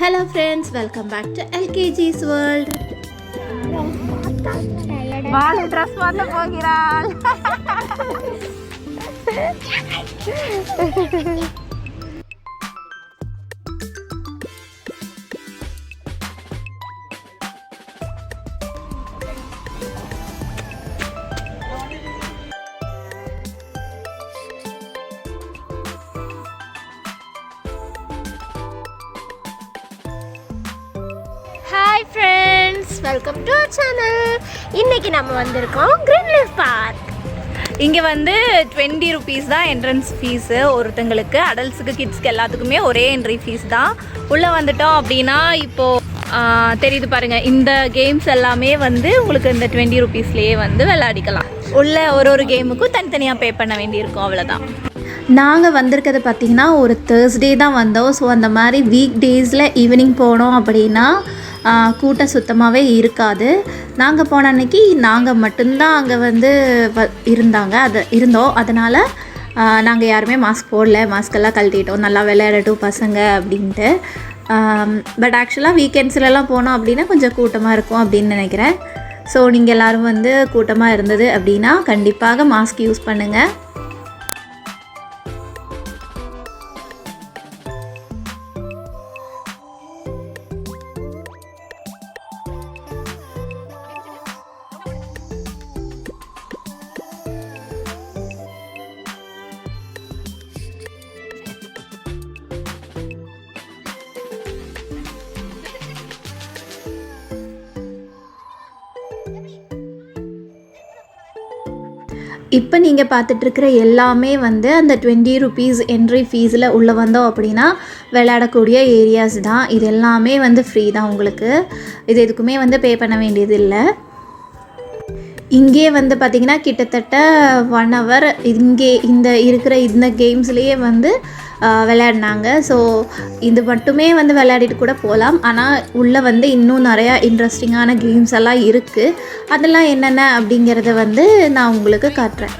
Hello friends, welcome back to LKG'S world. வாளு dress மாத்த போகிறாள். Hi friends, welcome to our channel. இன்னைக்கு நம்ம வந்திருக்கோம் கிரீன் லீஃப் பார்க். இங்கே வந்து 20 rupees தான் என்ட்ரன்ஸ் ஃபீஸு ஒருத்தங்களுக்கு. அடல்ட்ஸுக்கு கிட்ஸ்க்கு எல்லாத்துக்குமே ஒரே என்ட்ரி ஃபீஸ் தான். உள்ளே வந்துட்டோம் அப்படின்னா இப்போது தெரியுது பாருங்கள், இந்த கேம்ஸ் எல்லாமே வந்து உங்களுக்கு இந்த 20 rupeesலேயே வந்து விளையாடிக்கலாம். உள்ள ஒரு கேமுக்கும் தனித்தனியாக பே பண்ண வேண்டியிருக்கும், அவ்வளோதான். நாங்கள் வந்திருக்கிறது பார்த்திங்கன்னா ஒரு தேர்ஸ்டே தான் வந்தோம். ஸோ அந்த மாதிரி வீக் டேஸில் ஈவினிங் போனோம் அப்படின்னா கூட்டம் சுத்தமாகவே இருக்காது. நாங்கள் போன அன்னைக்கு நாங்கள் மட்டும்தான் அங்கே வந்து இருந்தோம். அதனால் நாங்கள் யாருமே மாஸ்க் போடல, மாஸ்கெல்லாம் கழட்டிட்டோம், நல்லா விளையாடட்டும் பசங்க அப்படின்ட்டு. பட் ஆக்சுவலாக வீக்கெண்ட்ஸ்லலாம் போனோம் அப்படின்னா கொஞ்சம் கூட்டமாக இருக்கும் அப்படின்னு நினைக்கிறேன். ஸோ நீங்கள் எல்லோரும் வந்து கூட்டமாக இருந்தது அப்படின்னா கண்டிப்பாக மாஸ்க் யூஸ் பண்ணுங்கள். இப்போ நீங்கள் பார்த்துட்ருக்கிற எல்லாமே வந்து அந்த 20 rupees என்ட்ரி ஃபீஸில் உள்ளே வந்தோம் அப்படின்னா விளையாடக்கூடிய ஏரியாஸ் தான். இது எல்லாமே வந்து ஃப்ரீ தான் உங்களுக்கு. இது எதுக்குமே வந்து பே பண்ண வேண்டியது இல்லை. இங்கே வந்து பார்த்திங்கன்னா கிட்டத்தட்ட 1 hour இங்கே இந்த கேம்ஸ்லேயே வந்து விளையாடினாங்க. ஸோ இது மட்டுமே வந்து விளையாடிட்டு கூட போகலாம். ஆனால் உள்ளே வந்து இன்னும் நிறையா இன்ட்ரெஸ்டிங்கான கேம்ஸ் எல்லாம் இருக்குது. அதெல்லாம் என்னென்ன அப்படிங்கிறத வந்து நான் உங்களுக்கு காட்டுறேன்.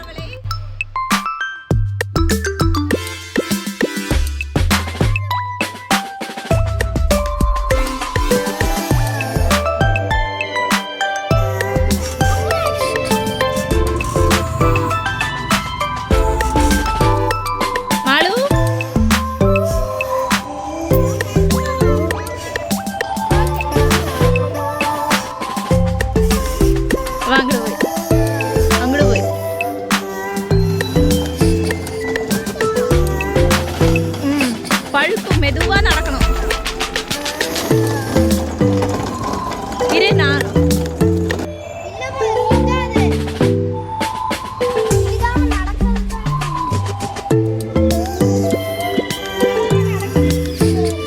மெதுவாக நடக்கணும்.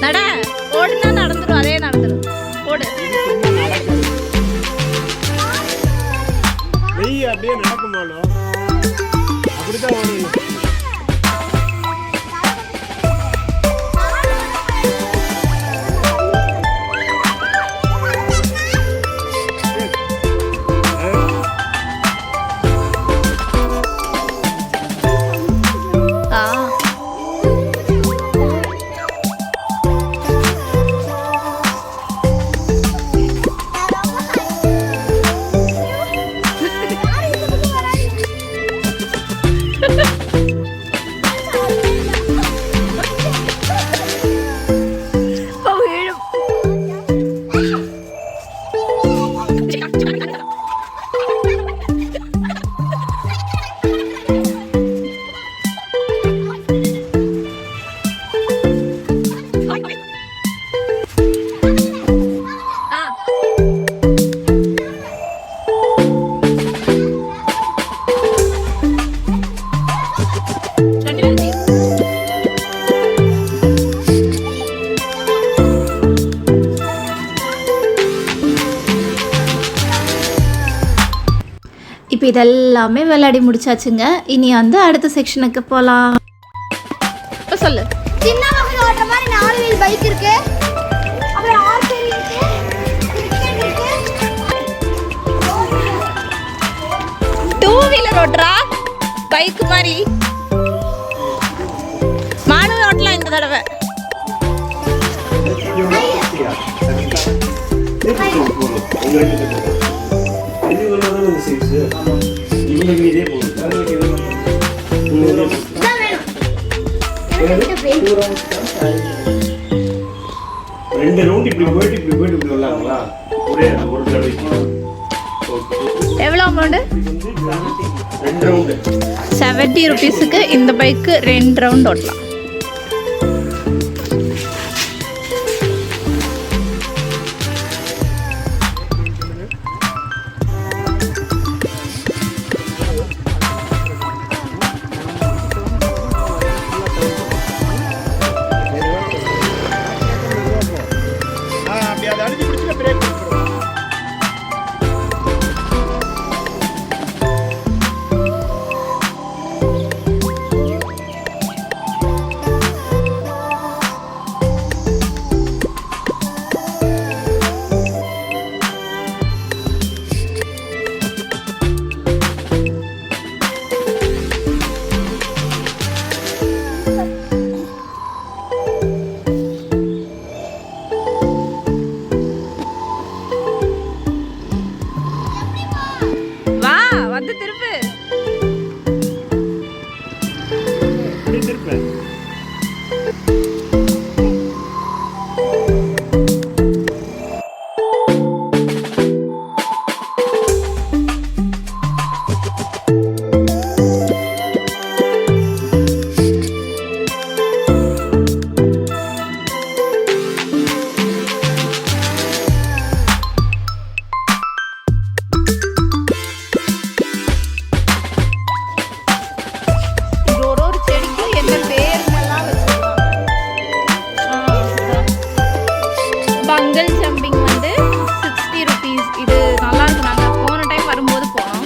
நட ஓடுனா நடந்துடும், அதே நடந்துடும். ஓடு. அப்படியே நடக்குமாலும் அப்படிதான் ஓடணும். இப்போ இதெல்லாமே விளையாடி முடிச்சாச்சுங்க. இனி வந்து அடுத்த செக்ஷனுக்கு போகலாம். இப்போ சொல்லு. சின்ன வகையில் ஓட்டுற மாதிரி 4 wheel பைக் இருக்கு, அப்புறம் ஆர்ச்சரி இருக்கு, கிரிக்கெட் இருக்கு, 2 wheeler ஓட்டுறா பைக் மாதிரி. மானு ஓட்டலாம் இந்த தடவை. ஓகேயா உங்கள் இது இவ்வளோ தான் இந்த சைஸு இவங்களுக்கு இதே போதும் இதான் வேணும் எனக்கு வேணும் 2 ரவுண்ட் இப்படி போயிட்டு இப்படி வரலாங்களா ஒரே ஒரு தடவைக்கு எவ்வளோ அமௌண்ட்டு? 2 ரவுண்டு 70 ருபீஸுக்கு இந்த பைக்கு 2 ரவுண்ட் ஓட்டலாம். அப்படி அதை அடிச்சு பிடிச்சிட்டு பிரேக் கொடுத்துருவோம். வா வந்து திருப்பு. இப்படி திருப்பேன். இது ஒரு செடிக்கும் என்ன பேருன்னெல்லாம் வச்சிருக்காங்க. பங்கல் ஜம்பிங் வந்து 60 ருபீஸ். இது நல்லா இருக்கு. நாங்கள் போன டைம் வரும்போது போனோம்.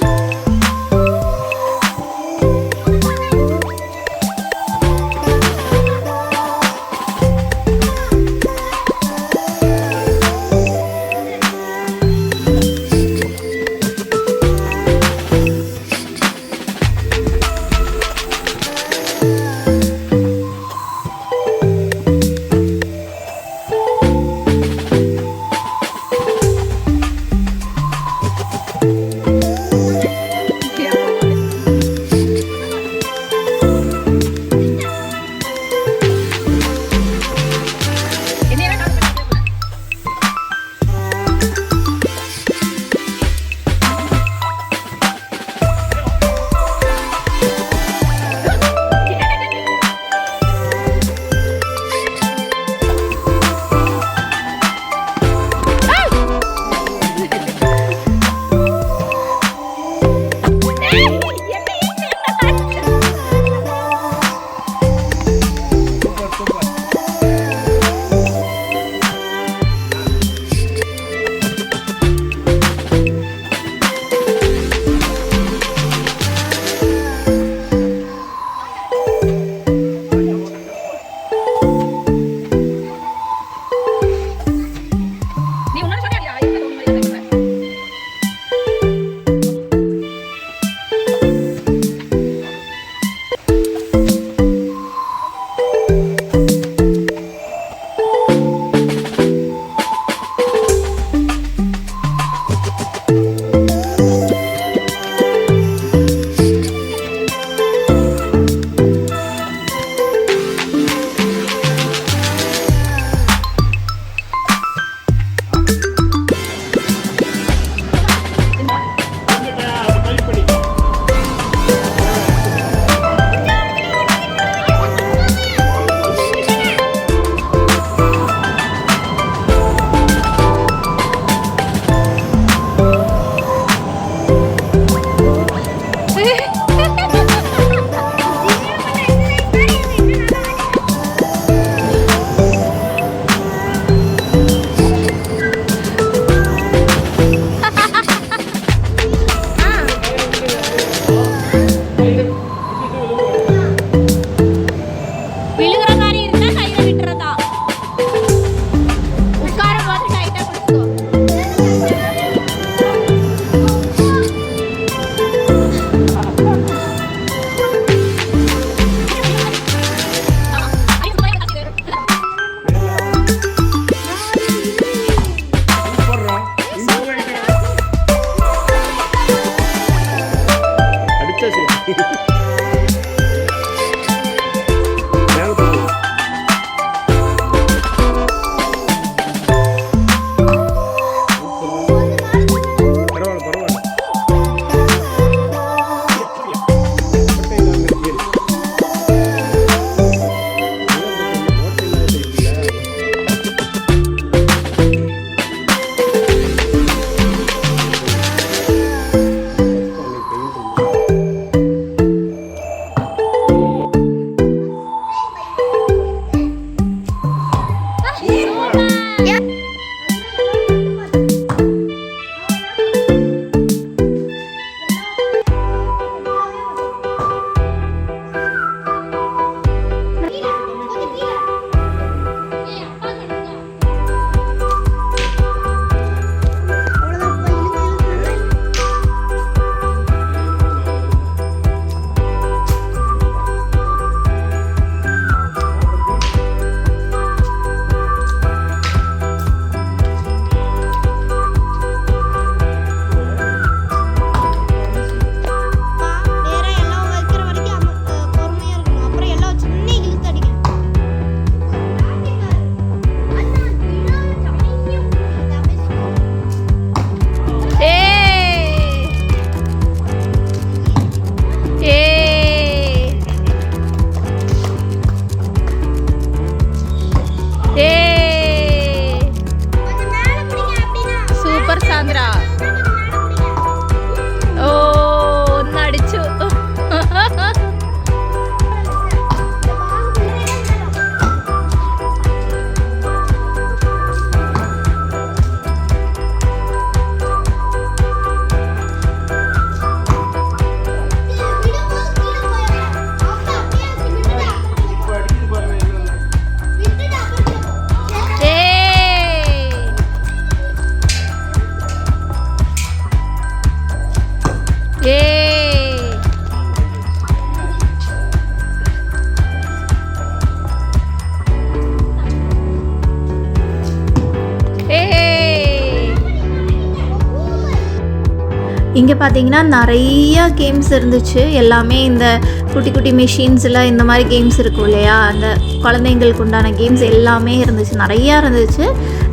இங்கே பார்த்தீங்கன்னா நிறைய கேம்ஸ் இருந்துச்சு. எல்லாமே இந்த குட்டி குட்டி மிஷின்ஸில் இந்த மாதிரி கேம்ஸ் இருக்கும் இல்லையா, அந்த குழந்தைங்களுக்கு உண்டான கேம்ஸ் எல்லாமே இருந்துச்சு, நிறையா இருந்துச்சு.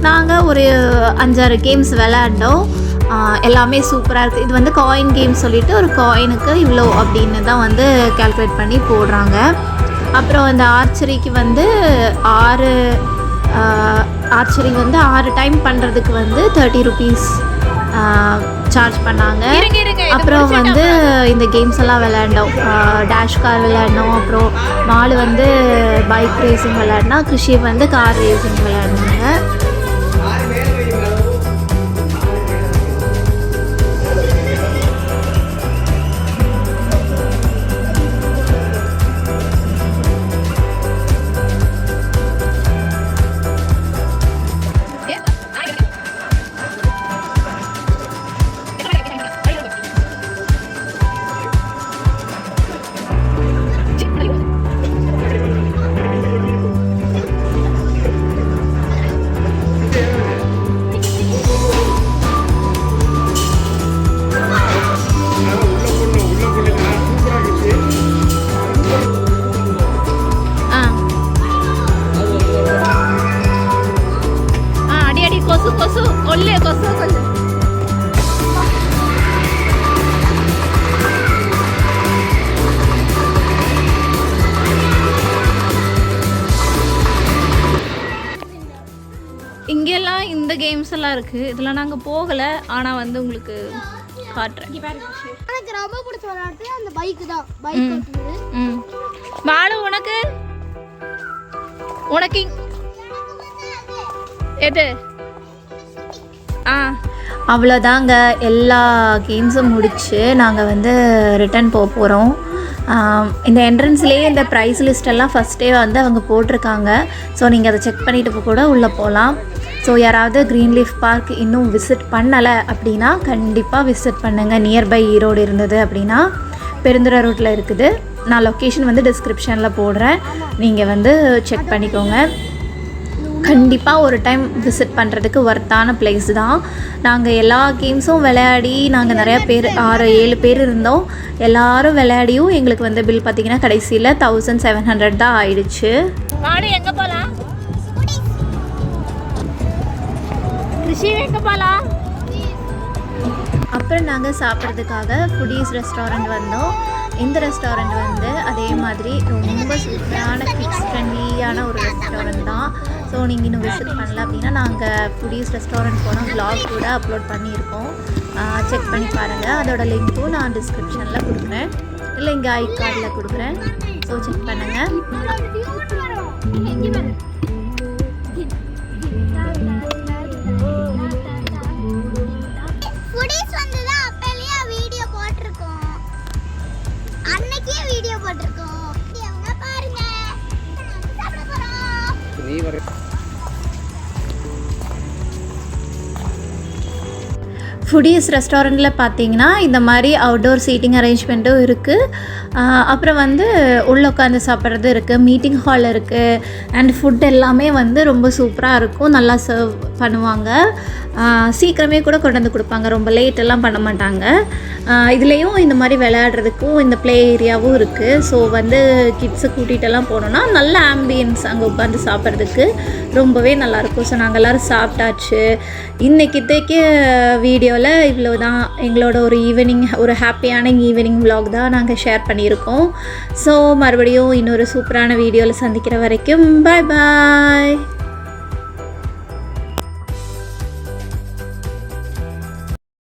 நாங்கள் ஒரு 5-6 கேம்ஸ் விளையாண்டோம். எல்லாமே சூப்பராக இருக்குது. இது வந்து காயின் கேம் சொல்லிவிட்டு ஒரு காயினுக்கு இவ்வளோ அப்படின்னு தான் வந்து கால்குலேட் பண்ணி போடுறாங்க. அப்புறம் இந்த ஆர்ச்சரிக்கு வந்து 6 டைம் பண்ணுறதுக்கு வந்து 30 rupees சார்ஜ் பண்ணாங்க. அப்புறம் வந்து இந்த கேம்ஸ் எல்லாம் விளையாண்டோம். டேஷ் கார் விளையாடினோம். அப்புறம் மாலு வந்து பைக் ரேசிங் விளையாடினா, கிருஷி வந்து கார் ரேசிங் விளையாடினாங்க. இங்கெல்லாம் இந்த கேம்ஸ் எல்லாம் இருக்குது. இதெல்லாம் நாங்கள் போகலை, ஆனால் வந்து உங்களுக்கு காட்டுறேன். எனக்கு ரொம்ப பிடிச்ச விளையாட்டு அந்த பைக்கு தான். பைக் ஓட்டுறது. மாலு உனக்கு எது? அவ்வளோதாங்க, எல்லா கேம்ஸும் முடிச்சு நாங்கள் வந்து ரிட்டர்ன் போக போகிறோம். இந்த என்ட்ரன்ஸ்லேயே இந்த ப்ரைஸ் லிஸ்டெல்லாம் ஃபஸ்ட்டே வந்து அவங்க போட்டிருக்காங்க. ஸோ நீங்கள் அதை செக் பண்ணிவிட்டு கூட உள்ளே போகலாம். ஸோ யாராவது க்ரீன் லீஃப் பார்க் இன்னும் விசிட் பண்ணலை அப்படின்னா கண்டிப்பாக விசிட் பண்ணுங்கள். நியர்பை ஈரோடு இருந்தது அப்படின்னா பெருந்துறை ரோட்டில் இருக்குது. நான் லொக்கேஷன் வந்து டிஸ்கிரிப்ஷனில் போடுறேன், நீங்கள் வந்து செக் பண்ணிக்கோங்க. கண்டிப்பாக ஒரு டைம் விசிட் பண்ணுறதுக்கு ஒர்த்தான பிளேஸ் தான். நாங்கள் எல்லா கேம்ஸும் விளையாடி நாங்கள் நிறையா பேர் 6-7 பேர் இருந்தோம். எல்லோரும் விளையாடியும் எங்களுக்கு வந்து பில் பார்த்திங்கன்னா கடைசியில் 1700 தான் ஆயிடுச்சு. எங்கே போகலாம்? ரிஷி எங்கே போகலாம்? அப்புறம் நாங்கள் சாப்பிட்றதுக்காக ஃபுடீஸ் ரெஸ்டாரண்ட் வந்தோம். இந்த ரெஸ்டாரண்ட் வந்து அதே மாதிரி ரொம்ப சூப்பரான கிட்ஸ் ஃப்ரெண்ட்லியான ஒரு ரெஸ்டாரண்ட் தான். ஸோ நீங்கள் இன்னும் விசிட் பண்ணல அப்படின்னா நாங்கள் ஃபுடீஸ் ரெஸ்டாரண்ட் போனால் vlog கூட அப்லோட் பண்ணியிருக்கோம். செக் பண்ணி பாருங்கள். அதோட லிங்க்கும் நான் டிஸ்கிரிப்ஷனில் கொடுக்குறேன், இல்லை இங்கே ஐ கார்டில் கொடுக்குறேன். ஸோ செக் பண்ணுங்கள். ஃபுடீஸ் ரெஸ்டாரண்ட்டில் பார்த்தீங்கன்னா இந்த மாதிரி அவுட்டோர் சீட்டிங் அரேஞ்ச்மெண்ட்டும் இருக்குது. அப்புறம் வந்து உள்ளே உட்காந்து சாப்பிட்றது இருக்குது, மீட்டிங் ஹால் இருக்குது. அண்ட் ஃபுட் எல்லாமே வந்து ரொம்ப சூப்பராக இருக்கும், நல்லா சர்வ் பண்ணுவாங்க. சீக்கிரமே கூட கொண்டு வந்து கொடுப்பாங்க, ரொம்ப லேட்டெல்லாம் பண்ண மாட்டாங்க. இதுலேயும் இந்த மாதிரி விளையாடுறதுக்கும் இந்த ப்ளே ஏரியாவும் இருக்குது. ஸோ வந்து கிட்ஸை கூட்டிகிட்டெல்லாம் போனோன்னா நல்ல ஆம்பியன்ஸ், அங்கே உட்காந்து சாப்பிட்றதுக்கு ரொம்பவே நல்லாயிருக்கும். ஸோ நாங்கள் எல்லோரும் சாப்பிட்டாச்சு. இன்றைக்கிட்டேக்கு வீடியோவில் இவ்வளோ தான். எங்களோட ஒரு ஈவினிங், ஒரு ஹாப்பியான ஈவினிங் vlog தான் நாங்கள் ஷேர் பண்ணியிருக்கோம். ஸோ மறுபடியும் இன்னொரு சூப்பரான வீடியோவில் சந்திக்கிற வரைக்கும் பாய் பாய்.